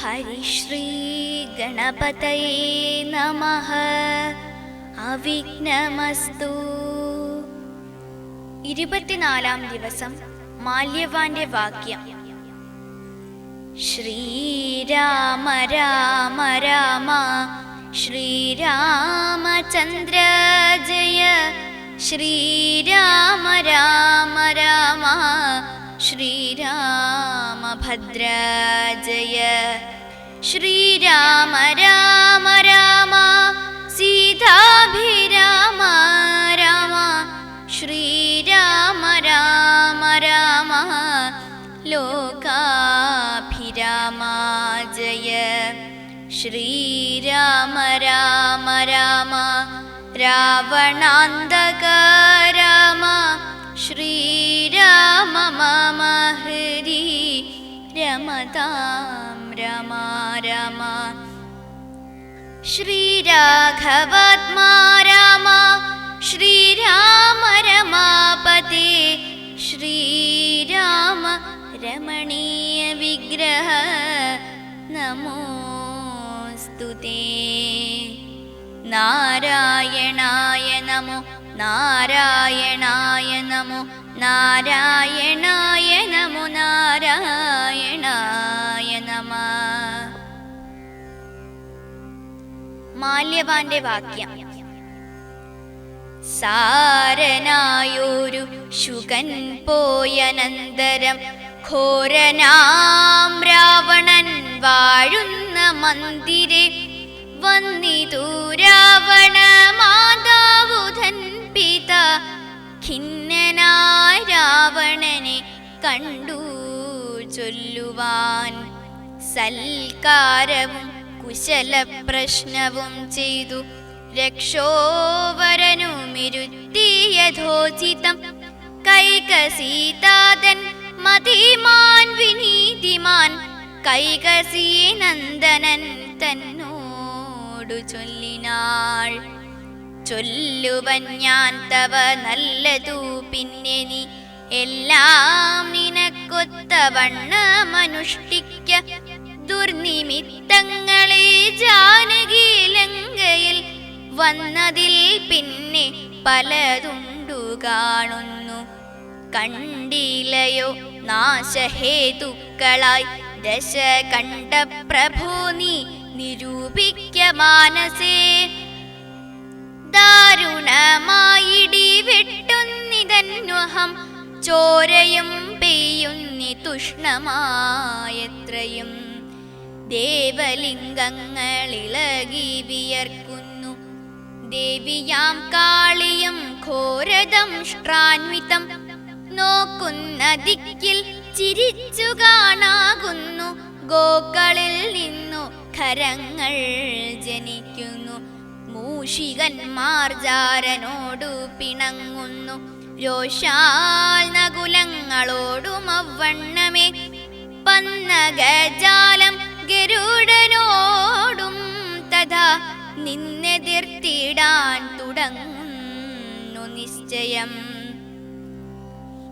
ഹരിശ്രീ ഗണപതയേ നമഃ. അവിഘ്നമസ്തു. 24-ാം ദിവസം മാല്യവാന്റെ വാക്യം. ശ്രീരാമ രാമ രാമ ശ്രീരാമചന്ദ്ര ജയ. ശ്രീരാമ രാമ രാമ ശ്രീരാമഭദ്ര ജയ. ശ്രീരാമ രാമ രാമ സീതാഭിരാമ രാമ. ശ്രീരാമ രാമ രാമ ലോകാഭിരാമ ജയ. ശ്രീരാമ രാമ രാമ രാവണാന്തക രാമ. ശ്രീരാമ മമ ഹരി രമതാം രമ രമ. ശ്രീരാഘവാത്മാ രാമ. ശ്രീരാമ രമാപതേ. ശ്രീരാമ രമണീയ വിഗ്രഹ നമോസ്തുതേ. നാരായണായ നമോ നാരായണായ നമോ നാരായണായ നമോ നാരായണായ നമ. മാല്യവാന്റെ വാക്യം. സാരനായൊരു ശുകൻ പോയനന്തരം ഘോരനാം രാവണൻ വാഴുന്ന മന്ദിരെ വന്നിതു രാവണ മാതാവുധൻ പിത. ഖിന്നനായ രാവണനെ കണ്ടു ചൊല്ലുവാൻ സൽക്കാരവും കുശല പ്രശ്നവും ചെയ്തു. രക്ഷോവരനുമിരുത്തിയഥോചിതം കൈകസീതാതൻ മതിമാൻ വിനീതിമാൻ. കൈകസീനന്ദനൻ തന്നോടു ചൊല്ലിനാൾ. ചൊല്ലുവൻ ഞാൻ തവ നല്ലതു പിന്നെ നീ എല്ലാം നിനക്കൊത്തവണ്ണമനുഷ്ഠിക്ക. ദുർനിമിത്തങ്ങളെ ജാനകി ലങ്കയിൽ വന്നതിൽ പിന്നെ പലതുണ്ടു കാണുന്നു. കണ്ടിലയോ നാശഹേതുക്കളായി ദശകണ്ഠ പ്രഭോ നീ നിരൂപിക്ക മാനസേ. ദാരുണമായിടി വെട്ടുന്നിതന്വഹം ചോരയും പെയ്യുന്നി തുഷ്ണമായത്രയും. ദേവലിംഗങ്ങളിളകി വിയർക്കുന്നു. ദേവിയാം കാളിയും ഘോരദംഷ്ട്രാന്വിതം നോക്കുന്ന ദിക്കിൽ ചിരിച്ചു കാണാകുന്നു. ഗോക്കളിൽ നിന്നു ഖരങ്ങൾ ജനിക്കുന്നു. മൂഷികന്മാർ ജാരനോടു പിണങ്ങുന്നു. രോഷാൽ നകുലങ്ങളോടും അവണ്ണമേ പന്നഗജാലം ഗരുഡനോടും തഥാ നിന്നെതിർത്തിടാൻ തുടങ്ങുന്നു നിശ്ചയം.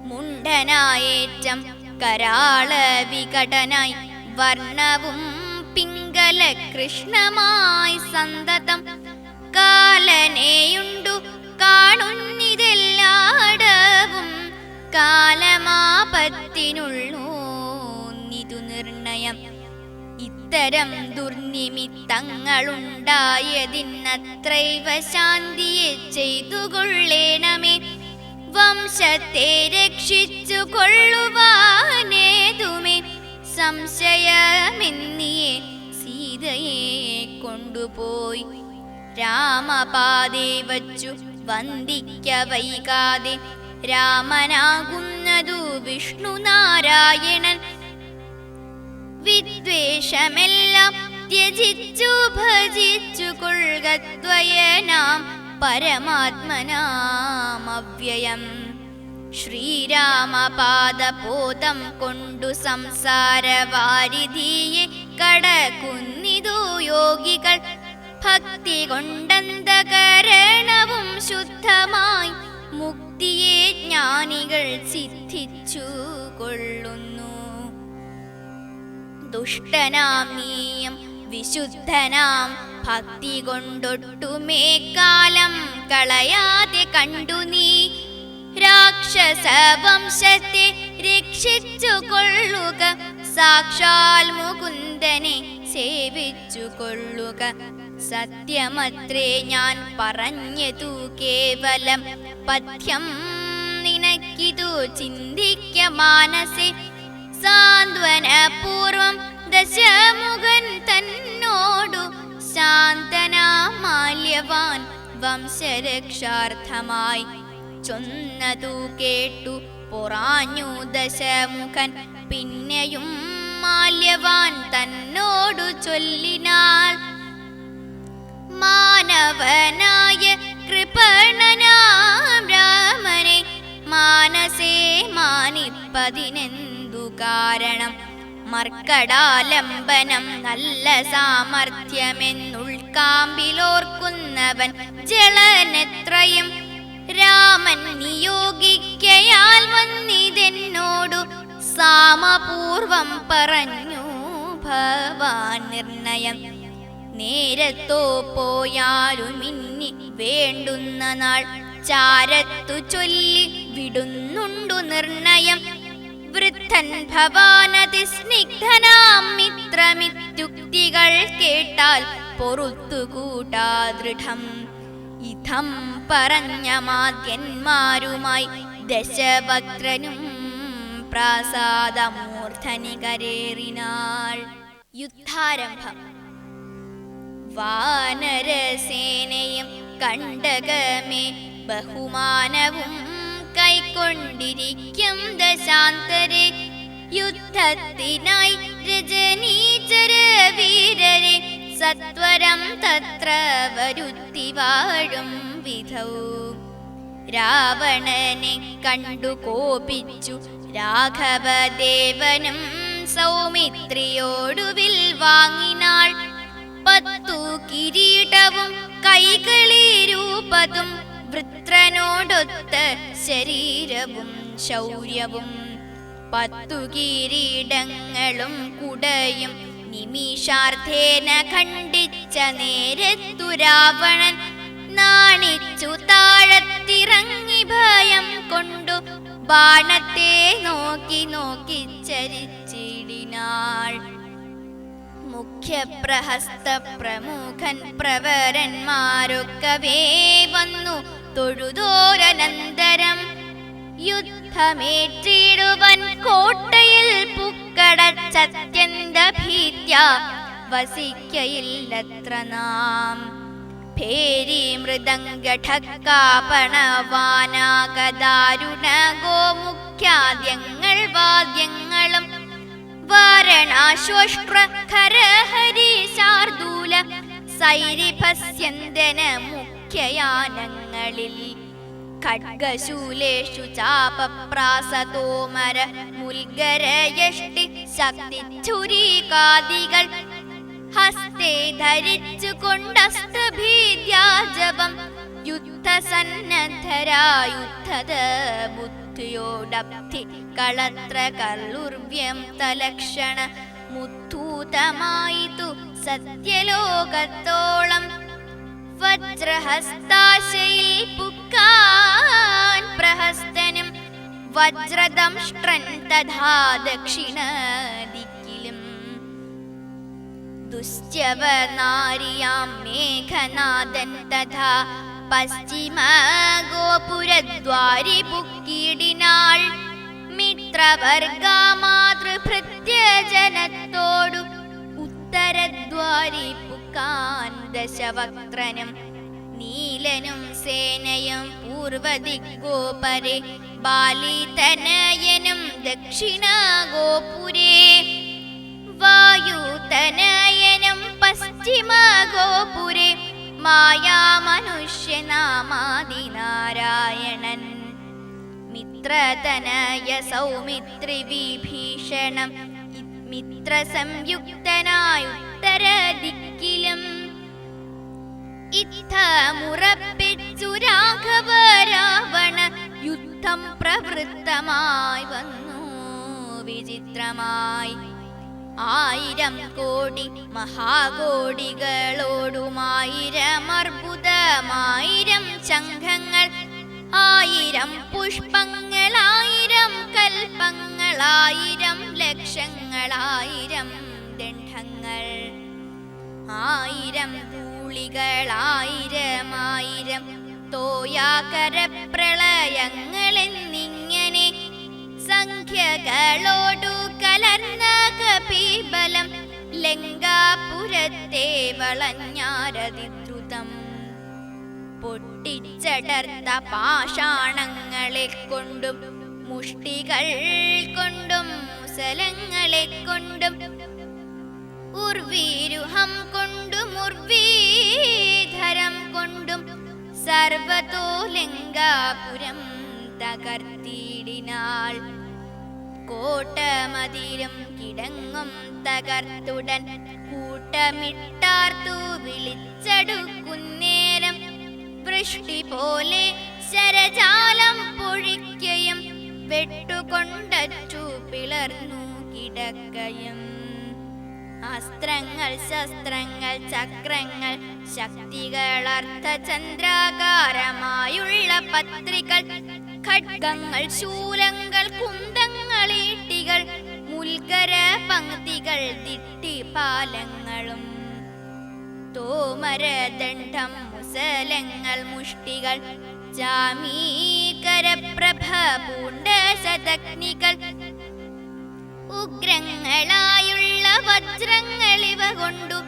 മുണ്ഡനായേറ്റം കരാള വികടനായി വർണ്ണവും പിംഗല കൃഷ്ണമായി സന്തതം. കാലനെയുണ്ടു കാണുന്നിതെല്ലാടവും കാലമാപത്തിനുള്ളൂന്നിതു നിർണയം. ഇത്തരം ദുർനിമിത്തങ്ങളുണ്ടായതിനത്രൈവ ശാന്തിയെ ചെയ്തുകൊള്ളേണമേ. വംശത്തെ രക്ഷിച്ചു കൊള്ളുവാനേതുമേ സംശയമെന്നിയെ സീതയെ കൊണ്ടുപോയി. രാമപാദേ വച്ചു വന്ദിക്ക വൈകാതെ. രാമനാകുന്നതു വിഷ്ണു നാരായണൻ. വിദ്വേഷമെല്ലാം ത്യജിച്ചു ഭജിച്ചു കൊള്ളുകദ്വയനാം പരമാത്മനാം അവ്യയം. ശ്രീരാമപാദപോദം കൊണ്ടു സംസാരവാരിധിയെ കടക്കുന്നിതു യോഗികൾ. ഭക്തി കൊണ്ടന്തകരണവും ശുദ്ധമായി മുക്തിയെ ജ്ഞാനികൾ സിദ്ധിച്ചു കൊള്ളുന്നു. തുഷ്ടനാം നീയും വിശുദ്ധനാം ഭക്തി കൊണ്ടൊട്ടുമേ കാലം കളയാതെ കണ്ടു നീ രാക്ഷസ വംശത്തെ രക്ഷിച്ചു കൊള്ളുക സാക്ഷാൽ മുകുന്ദനെ സേവിച്ചു കൊള്ളുക സത്യമത്രേ ഞാൻ പറഞ്ഞതു കേവലം പഥ്യം നിനക്കിതു ചിന്തിക്ക മാനസേ സാന്ത്വനപൂർവം ദശമുഖൻ തന്നോടു ശാന്തനാമാല്യവാൻ വംശരക്ഷാർത്ഥമായി ചൊന്നതു കേട്ടു പൊറാഞ്ഞു ദശമുഖൻ പിന്നെയും മാല്യവാൻ തന്നോടു ചൊല്ലിനാൾ മാനവനായ കൃപണനാം രാമനെ മാനസേ മാനിപ്പതിനെന്തു കാരണം മർക്കടാലംബനം നല്ല സാമർഥ്യമെന്നുൾക്കാമ്പിലോർക്കുന്നവൻ ജളനെത്രയും രാമൻ നിയോഗിക്കയാൽ വന്നിതെന്നോടു സാമപൂർവം പറഞ്ഞു ഭവാൻ നിർണയം നേരത്തോ പോയാലുമിന്നി വേണ്ടുന്ന നാൾ ചാരത്തു ചൊല്ലി വിടുന്നുണ്ടു നിർണയം വൃദ്ധൻ ഭവാനതി സ്നിഗ്ധനാം മിത്രമിത്യുക്തികൾ കേട്ടാൽ പൊറുത്തുകൂട്ടാ ദൃഢം ഇതം പറഞ്ഞ മാദ്യന്മാരുമായി ദശഭദ്രനും പ്രാസാദമൂർധനി കരേറിനാൾ യുദ്ധാരംഭം വാനരസേനയും കണ്ടകമേ ബഹുമാനവും കൈക്കൊണ്ടിരിക്കും ദശാന്തരെ യുദ്ധത്തിനായി രജനീചര വീരരെ സത്വരം തത്ര വരുത്തി വാഴും വിധൗ രാവണനെ കണ്ടു കോപിച്ചു രാഘവദേവനും സൗമിത്രിയോടുവിൽ വാങ്ങിനാൾ 10 കിരീടവും കൈകളീരൂപതും വൃത്രനോടൊത്ത ശരീരവും ശൗര്യവും 10 കിരീടങ്ങളും കുടയും നിമിഷാർത്ഥേന ഖണ്ഡിച്ച നേരത്തു രാവണൻ നാണിച്ചു താഴത്തിറങ്ങി ഭയം കൊണ്ടു ബാണത്തെ നോക്കി നോക്കി ചരിച്ചിടിനാൾ മുഖ്യപ്രഹസ്ത പ്രമുഖൻ പ്രവരന്മാരൊക്കവേ വന്നു തൊഴുതോരനന്തരം യുദ്ധമേറ്റിടുവൻ കോട്ടയിൽ പുക്കടച്ചത്യന്ത ഭീത്യ വസിക്കയില്ലത്ര നാം ഭേരി മൃദംഗഠക്കാപണവാനാഗദാരുണ ഗോമുഖ്യാദ്യങ്ങൾ വാദ്യങ്ങളും വാരണാശോഷ്ട്ര ഖരഹരി ശാർദൂല സൈരിഭസ്യന്തന മുഖ്യയാനങ്ങളിൽ ഖഡ്ഗശൂലേഷു ചാപപ്രാസതോമര മുൽഗരയഷ്ടി ശക്തിച്ഛുരീകാദികൾ ഹസ്തേ ധരിച്ചു കൊണ്ടസ്തഭീദ്യാജപം യുദ്ധസന്നദ്ധരായുദ്ധത ബുദ്ധിയോടബ്ധി കളത്ര കർളുർവ്യം തലക്ഷണ മുത്തൂതമായിതു സത്യലോകത്തോളം വജ്രഹസ്താശയിൽ പുക്കാൻ പ്രഹസ്തനും വജ്രദംഷ്ട്രൻ തഥാ ദക്ഷിണ ദിക്കിലും ദുശ്യവനാരിയാം മേഘനാദൻ തഥാ പശ്ചിമ ഗോപുരദ്വാരി പുക്കിടിനാൾ മിത്രവർഗമാതൃഭൃത്യജനത്തോടു ഉത്തരദ്വാരി പുക്കാൻ ദശവക്ത്രനും നീലനും സേനയും പൂർവദിഗോപരെ ബാലിതനയനും ദക്ഷിണ ഗോപുരേ വായുതനയനും പശ്ചിമ ഗോപുരേ മായാമനുഷ്യനാമാദിനാരായണൻ മിത്രതനയ സൗമിത്രി വിഭീഷണം മിത്രസംയുക്തനായുത്തരദിക്കിലും ഇത്തമുറപ്പിച്ചു രാഘവ രാവണ യുദ്ധം പ്രവൃത്തമായി വന്നു വിചിത്രമായി ആയിരം കോടി മഹാകോടികളോടുമായിരം ശംഖങ്ങൾ, ആയിരം പുഷ്പങ്ങൾ, ആയിരം കൽപ്പങ്ങൾ, ആയിരം ലക്ഷങ്ങളായിരം ദണ്ഡങ്ങൾ, ആയിരം ധൂളികൾ, ആയിരം തോയാകരപ്രളയങ്ങളെന്നിങ്ങനെ സംഖ്യകളോടു കലർന്ന കപിബലം ലങ്കാപുരത്തെ വളഞ്ഞാരതിദ്രുതം. പൊട്ടിച്ചടർത്ത പാഷാണങ്ങളെ കൊണ്ടും മുഷ്ടികൾ കൊണ്ടും മുസലങ്ങളെ കൊണ്ടും ഉർവീരുഹം കൊണ്ടും ഉർവീധരം കൊണ്ടും സർവതോ ലങ്കാപുരം തകർത്തിടിനാൾ. കോട്ടമതിലും കിടങ്ങും തകർത്തുടൻ കൂട്ടമിട്ടാർത്തു വിളിച്ചടുക്കുന്നേരം വൃഷ്ടി പോലെ ശരജാലം പൊഴിക്കയും വെട്ടുകൊണ്ടറ്റു പിളർന്നു കിടക്കയും. അസ്ത്രങ്ങൾ, ശസ്ത്രങ്ങൾ, ചക്രങ്ങൾ, ശക്തികൾ, അർത്ഥചന്ദ്രാകാരമായുള്ള പത്രികൾ, ഖഡ്ഗങ്ങൾ, ശൂലങ്ങൾ, കുന്തങ്ങൾ, ഈട്ടികൾ, മുൽക്കര പങ്ക്തികൾ, ദിട്ടിപാലങ്ങളും, തോമരദണ്ഡം, മുസലങ്ങൾ, മുഷ്ടികൾ, ജാമീകരപ്രഭ പൂണ്ട ശതഗ്നികൾ, ഉഗ്രങ്ങളായുള്ള വജ്രങ്ങളിവ കൊണ്ടു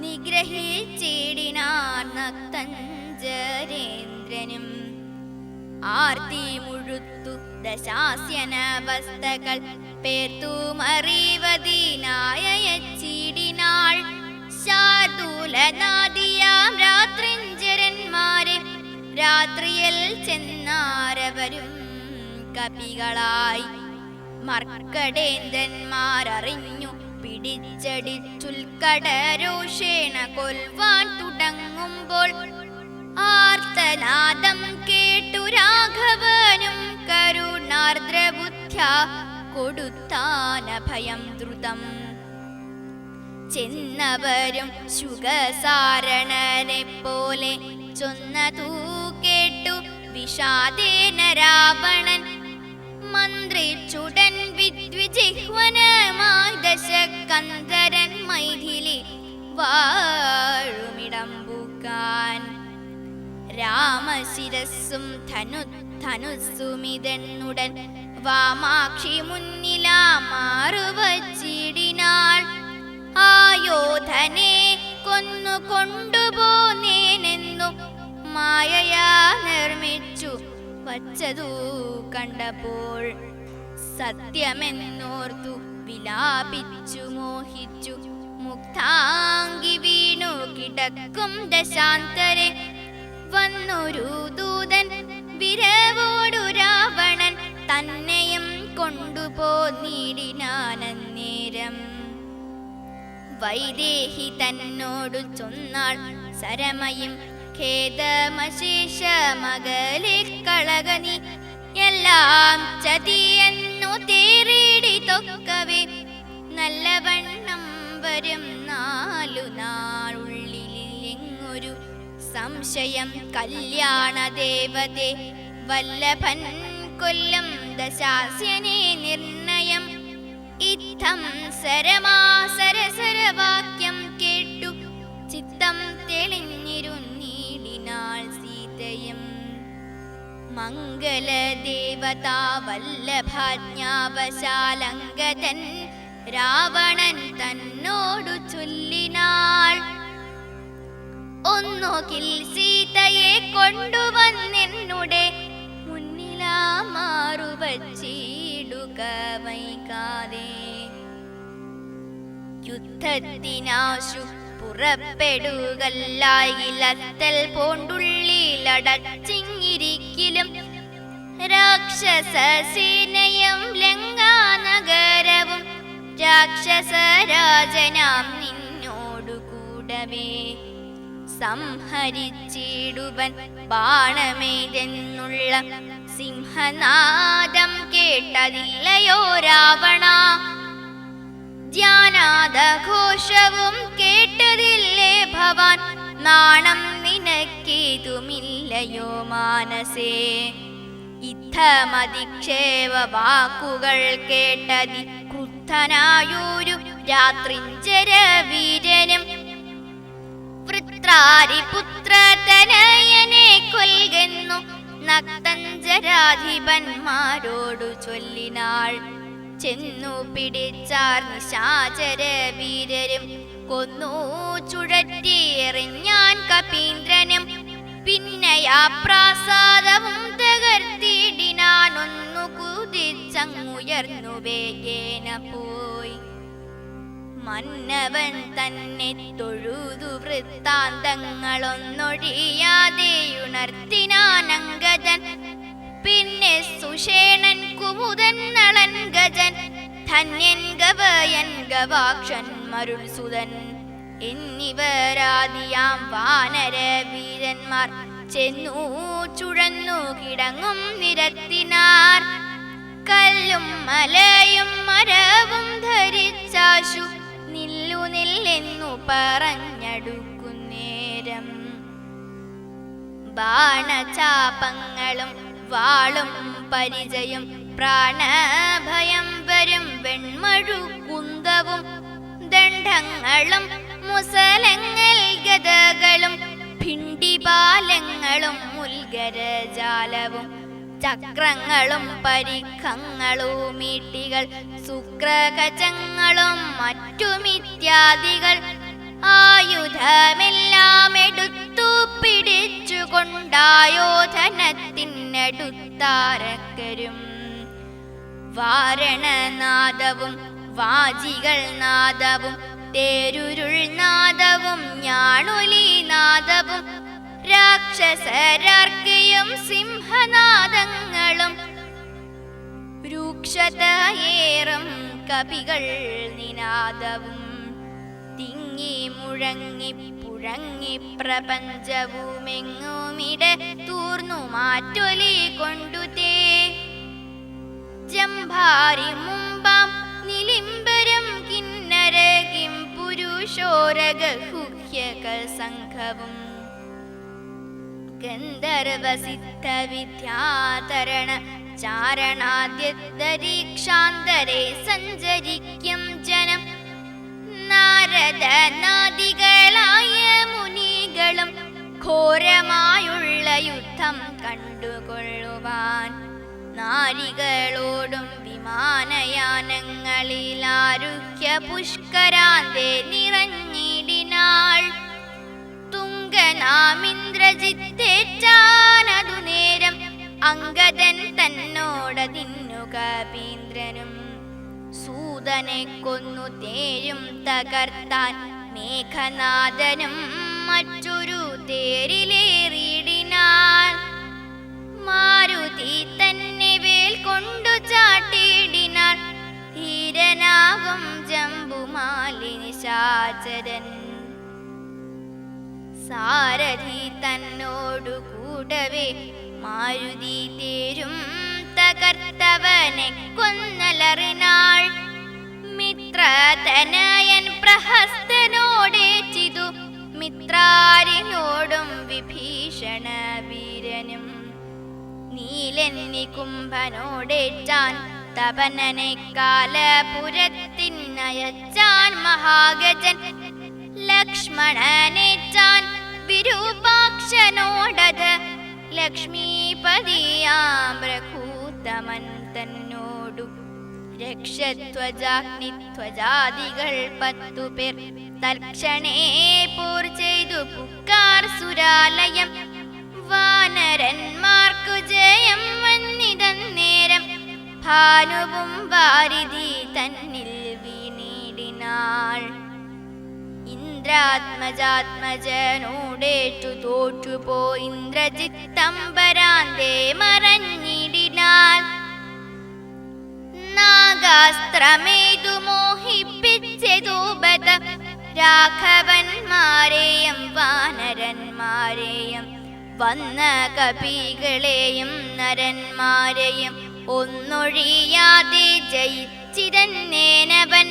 നിഗ്രഹിച്ചിടിനാർ നക്തഞ്ജരേന്ദ്രനും. ആർത്തി മുഴുത്തു ദശാസ്യനവസ്ഥകൾ പേർത്തുമറിവതിനായച്ചിടിനാൾ. ശാർദൂലനാദിയാം രാത്രിഞ്ചരന്മാരെ രാത്രിയിൽ ചെന്നാരവരും കപികളായി. മർക്കടേന്ദ്രന്മാരറിഞ്ഞു പിടിച്ചടിച്ചുൽക്കടരോഷേണ കൊൽവാൻ തുടങ്ങുമ്പോൾ ആർത്തനാദം കേട്ടു രാഘവനും കരുണാർദ്രബുദ്ധ്യ കൊടുത്താനഭയം ദ്രുതം. ചെന്നവരും ശുഗസാരണനെ പോലെ ചൊന്നതൂ കേട്ടു വിഷാദേന രാവണൻ മന്ത്രിച്ചുടൻ വിദ്വിജിഹ്വനമായി ദശകന്ധരൻ മൈഥിലി വാഴുമിടം പൂക്കാൻ. രാമശിരസ്സും ധനുസ്സുമിതെന്നുടൻ വാമാക്ഷി മുന്നിലാ മാറുവച്ചിടിനാൾ. ആയോധനെ കൊന്നു കൊണ്ടുപോന്നേനെന്നു മായയാ നിർമ്മിച്ചു വച്ചതു കണ്ടപ്പോൾ സത്യമെന്നോർത്തു വിലാപിച്ചു മോഹിച്ചു മുക്താംഗി വീണു കിടക്കും ദശാന്തരെ. വന്നൊരു ദൂതൻ വിരവോടു രാവണൻ തന്നെയും കൊണ്ടുപോന്നിടിനാനന്നേരം. വൈദേഹി തന്നോടു ചൊന്നാൾ സരമയും ഖേദമശേഷമകലെ കളകനി എല്ലാം ചതിയെന്നു തേറിടി തൊക്കവേ നല്ലവണ്ണം വരും 4 നാളുള്ളിലെങ്ങൊരു സംശയം കല്യാണ ദേവതേ വല്ലഭൻ കൊല്ലം ദശാസ്യനെ നിർണയം. ഇത്തം സരമാസരസരവാക്യം കേട്ടു ചിത്തം തെളിഞ്ഞിരുന്നീടിനാൾ സീതയും. മംഗലദേവതാ വല്ലഭാജ്ഞാവശാലങ്കതൻ രാവണൻ തന്നോടു ചൊല്ലിനാൾ. ഒന്നുകിൽ സീതയെ കൊണ്ടുവന്നെന്നുടെ മുന്നിലാ മാറുവച്ചിടുക വൈകാതെ. യുദ്ധത്തിനാശു പുറപ്പെടുകല്ലായിലത്തൽ പോണ്ടുള്ളിലടച്ചിങ്ങിരിക്കിലും രാക്ഷസസേനയും ലങ്കാനഗരവും രാക്ഷസരാജനാം നിന്നോടു കൂടവേ സംഹരിച്ചിടുവൻ ബാണമേതെന്നുള്ള സിംഹനാദം കേട്ടതില്ലയോ രാവണ. ധ്യാനാദഘോഷവും കേട്ടതില്ലേ ഭവാൻ? നാണം നിനക്കേതുമില്ലയോ മാനസേ? ഇത്തമധിക്ഷേപ വാക്കുകൾ കേട്ടതി ക്രുദ്ധനായൊരു രാത്രിഞ്ചര വീരനും വൃത്രാരിപുത്രതനയനെ കൊൽകുന്നു നക്തഞ്ചരാധിപന്മാരോടു ചൊല്ലിനാൾ. ചെന്നു പിടിച്ചാർ നിശാചര വീരരും കൊന്നു ചുഴറ്റിയെറിഞ്ഞാൻ കപീന്ദ്രനും. പിന്നെയാ പ്രാസാദവും തകർത്തിടിനാനൊന്നു കുതിച്ചങ്ങുയർന്നു വേഗേന പോയി. മന്നവൻ തന്നെ തൊഴുതു വൃത്താന്തങ്ങളൊന്നൊഴിയാതെ ഉണർത്തിനാനങ്കജൻ. പിന്നെ സുഷേണൻ കുമുദൻ നളൻ ഗജൻ ധന്യൻ ഗവയൻ ഗവാക്ഷൻ മരുൾസുതൻ എന്നിവരാദിയാം വാനര വീരന്മാർ ചെന്നു ചുഴന്നു കിടങ്ങും നിരത്തിനാർ. കല്ലും മലയും മരവും ധരിച്ചാശു നില്ലു നില്ലെന്നു പറഞ്ഞടുക്കുന്നേരം. ബാണചാപങ്ങളും വാളും പരിചയും പ്രാണഭയം വരും വെൺമഴുകുന്തവും ദണ്ഡങ്ങളും മുസലങ്ങൾ ഗദകളും ഭിണ്ടിപാലങ്ങളും മുൽഗരജാലവും ചക്രങ്ങളും പരിഖങ്ങളും ഈട്ടികൾ ശുക്രകചങ്ങളും മറ്റുമിത്യാദികൾ ആയുധമെല്ലാം എടുത്തു പിടിച്ചുകൊണ്ടായോധനത്തിനടുത്താരക്കരും. വാരണനാദവും വാജികൾ നാദവും തേരുരുൾ നാദവും ഞാണൊലിനാദവും രാക്ഷസരാർക്കയും സിംഹനാദങ്ങളും രൂക്ഷതയേറും കപികൾ നിനാദവും തിങ്ങി മുഴങ്ങി പുഴങ്ങി പ്രപഞ്ചവുമെങ്ങുമിട തൂർന്നു മാറ്റൊലി കൊണ്ടുതേ. ജംഭാരി മുമ്പാം നിലിംബരം കിന്നര കിം പുരുഷോരഗഹുഹ്യക സംഘവും ഗന്ധർവസിദ്ധ വിദ്യാതരണ ചാരണാദ്യന്തരീക്ഷാന്തരെ സഞ്ചരിക്കും ജനം. നാരദനാദികളായ മുനികളും ഘോരമായുള്ള യുദ്ധം കണ്ടുകൊള്ളുവാൻ നാരികളോടും വിമാനയാനങ്ങളിൽ ആരുഹ്യ പുഷ്കരാന്തേ നിറഞ്ഞിടിനാൾ. തുങ്കനാമിന്ദ്രജിത്തേറ്റാനതു നേരം അംഗദൻ തന്നോടതിന്നു കപീന്ദ്രനും. സൂതനെ കൊന്നു തേരും തകർത്താൻ മേഘനാഥനും മറ്റൊരു തേരിലേറിയിടിനാൻ. മാരുതി തന്നെ വേൽ കൊണ്ടു ചാട്ടിയിടിനാൾ. ധീരനാകും ജംബുമാലിനി ശാചരൻ സാരഥി തന്നോടു കൂടവേ മാരുതി തേരും തകർത്തവനെ കൊന്നലറിനാൾ. മിത്രതനയൻ പ്രഹസ്തനോടേറ്റിതു മിത്രാരിനോടും വിഭീഷണ വീരനും. നീലന്നി കുംഭനോടേറ്റാൻ തപനനെ കാലപുരത്തിനയച്ചാൻ മഹാഗജൻ. ലക്ഷ്മണനേറ്റാൻ വിരൂപാക്ഷനോടത് ലക്ഷ്മീപതിയാം രഘൂത്തമൻ തന്നോടു. രക്ഷധ്വജാഗ്നിധ്വജാദികൾ 10 പേർ തൽക്ഷണേ പോർ ചെയ്തു പുക്കാർ സുരാലയം. വാനരന്മാർക്കു ജയം വന്നിതന്നേരം ഭാനുവും വാരിധി തന്നിൽ വീണിടിനാൾ. ഇന്ദ്രാത്മജാത്മജനോടേറ്റു തോറ്റുപോയി ഇന്ദ്രജിത്തംബരാന്തേ മറഞ്ഞിടിനാൾ. നാഗാസ്ത്രമേതു മോഹിപ്പിച്ചതൂപത രാഘവന്മാരെയും വാനരന്മാരെയും വന്ന കപികളെയും നരന്മാരെയും ഒന്നൊഴിയാതെ ജയിച്ചിരന്നേനവൻ.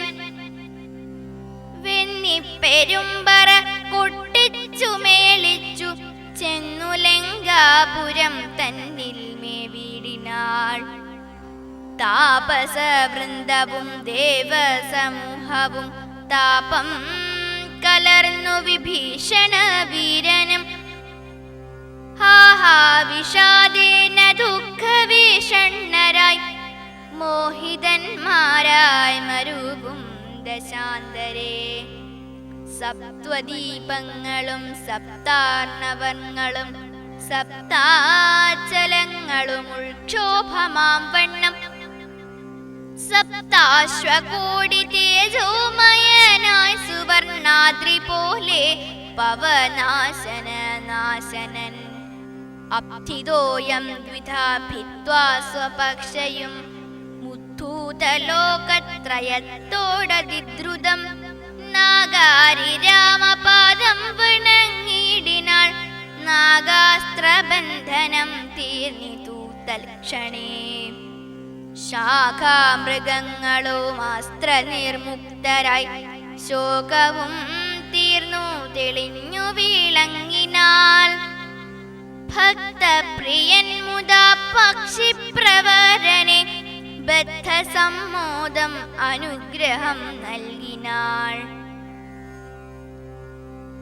വെന്നിപ്പെരുമ്പറ കൊട്ടിച്ചു മേളിച്ചു ചെന്നു ലങ്കാപുരം തന്നിൽ മേവിടിനാൾ. താപസ വൃന്ദവും ദേവസമൂഹവും താപം കലർന്നു വിഭീഷണ വീരനും ഹാഹാ വിഷാദേന ദുഃഖവിഷണ്ണരായി മോഹിതന്മാരായി മരുവും ദശാന്തരേ. സപ്തദ്വീപങ്ങളും സപ്താർണവങ്ങളും സപ്താചലങ്ങളും ഉൾക്ഷോഭമാം വണ്ണം സപ്താശ്വകോടി തേജോമയനായി സുവർണാദ്രി പോലെ പവനാശന നാശനൻ. അബ്ധിതോയം ദ്വിധാ ഭിത്വാ സ്വപക്ഷയും മുദ്ധൂതലോകത്രയത്തോടതിദ്രുതം നാഗാരി രാമപാദം വണങ്ങിടിനാൾ. നാഗാസ്ത്രബന്ധനം തീർന്നിതു തൽക്ഷണേ. ശാഖാമൃഗങ്ങളും അസ്ത്രനിർമുക്തരായി ശോകവും തീർന്നു തെളിഞ്ഞു വിളങ്ങിനാൽ. ഭക്തപ്രിയൻ മുതാ പക്ഷിപ്രവരനെ ബദ്ധസമ്മോദം അനുഗ്രഹം നൽകിനാൾ.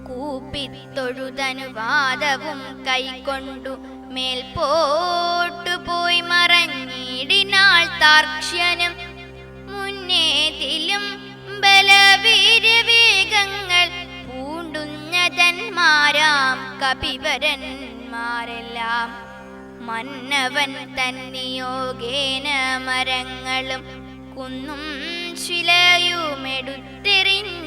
കൂപ്പിത്തൊഴുതനുവാദവും കൈക്കൊണ്ടു മേൽപോട്ടുപോയി മറഞ്ഞിടിനാൾ താർക്ഷ്യനും. മുന്നേതിലും ബലവീര്യവേഗങ്ങൾ പൂണ്ടുന്നതന്മാരാം കപിവരന്മാരെല്ലാം മന്നവൻ തന്നിയോഗേന മരങ്ങളും കുന്നും ശിലയുമെടുത്തെറിഞ്ഞ